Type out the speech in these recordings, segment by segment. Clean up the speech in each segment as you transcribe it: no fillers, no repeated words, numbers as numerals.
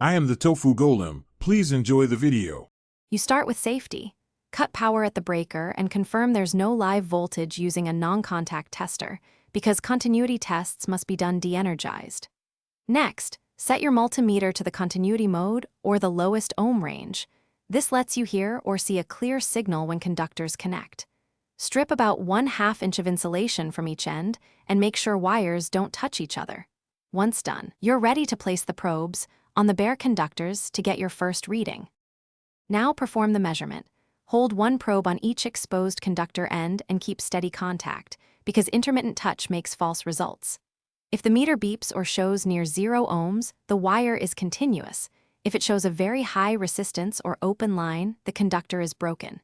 I am the Tofu Golem. Please enjoy the video. You start with safety. Cut power at the breaker and confirm there's no live voltage using a non-contact tester, because continuity tests must be done de-energized. Next, set your multimeter to the continuity mode or the lowest ohm range. This lets you hear or see a clear signal when conductors connect. Strip about 1/2 inch of insulation from each end and make sure wires don't touch each other. Once done, you're ready to place the probes on the bare conductors to get your first reading. Now perform the measurement. Hold one probe on each exposed conductor end and keep steady contact, because intermittent touch makes false results. If the meter beeps or shows near 0 ohms, the wire is continuous. If it shows a very high resistance or open line, the conductor is broken.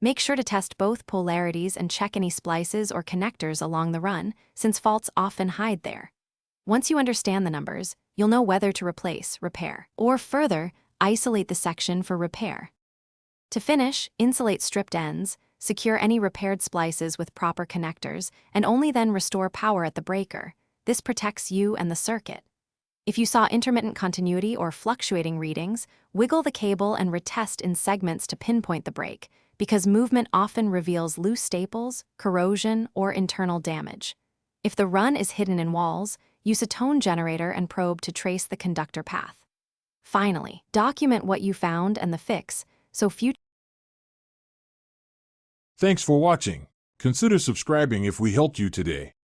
Make sure to test both polarities and check any splices or connectors along the run, since faults often hide there. Once you understand the numbers, you'll know whether to replace, repair, or further, isolate the section for repair. To finish, insulate stripped ends, secure any repaired splices with proper connectors, and only then restore power at the breaker. This protects you and the circuit. If you saw intermittent continuity or fluctuating readings, wiggle the cable and retest in segments to pinpoint the break, because movement often reveals loose staples, corrosion, or internal damage. If the run is hidden in walls, use a tone generator and probe to trace the conductor path. Finally, document what you found and the fix, so future. Thanks for watching. Consider subscribing if we helped you today.